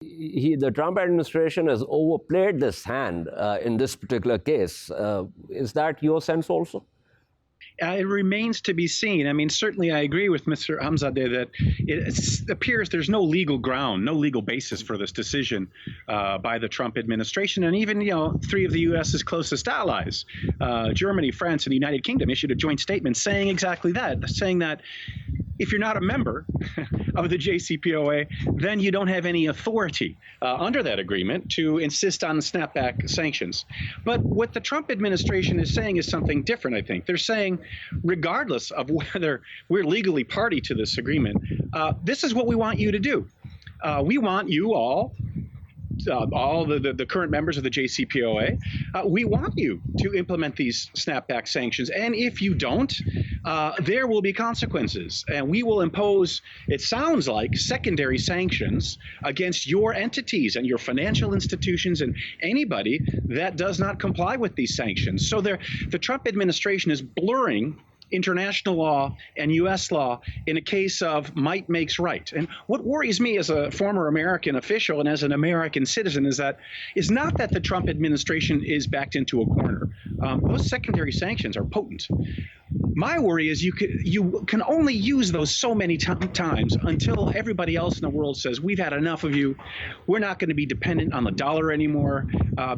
The Trump administration has overplayed this hand in this particular case. Is that your sense also? It remains to be seen. I mean, certainly I agree with Mr. Hamzadeh that it appears there's no legal ground, no legal basis for this decision by the Trump administration. And even, three of the U.S.'s closest allies, Germany, France, and the United Kingdom, issued a joint statement saying exactly that, saying that if you're not a member of the JCPOA, then you don't have any authority under that agreement to insist on snapback sanctions. But what the Trump administration is saying is something different, I think. They're saying, regardless of whether we're legally party to this agreement, this is what we want you to do. We want you all the current members of the JCPOA, we want you to implement these snapback sanctions. And if you don't, there will be consequences. And we will impose, it sounds like, secondary sanctions against your entities and your financial institutions and anybody that does not comply with these sanctions. So the Trump administration is blurring international law and U.S. law in a case of might makes right. And what worries me as a former American official and as an American citizen is not that the Trump administration is backed into a corner. Those secondary sanctions are potent. My worry is you can only use those so many times until everybody else in the world says, we've had enough of you. We're not going to be dependent on the dollar anymore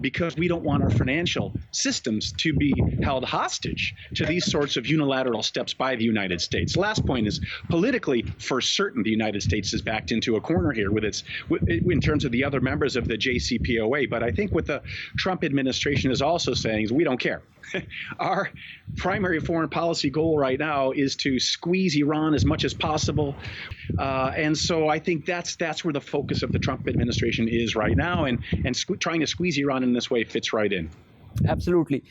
because we don't want our financial systems to be held hostage to these sorts of unilateral steps by the United States. Last point is, politically, for certain, the United States is backed into a corner here in terms of the other members of the JCPOA. But I think what the Trump administration is also saying is we don't care. Our primary foreign policy goal right now is to squeeze Iran as much as possible. And so I think that's where the focus of the Trump administration is right now. And trying to squeeze Iran in this way fits right in. Absolutely.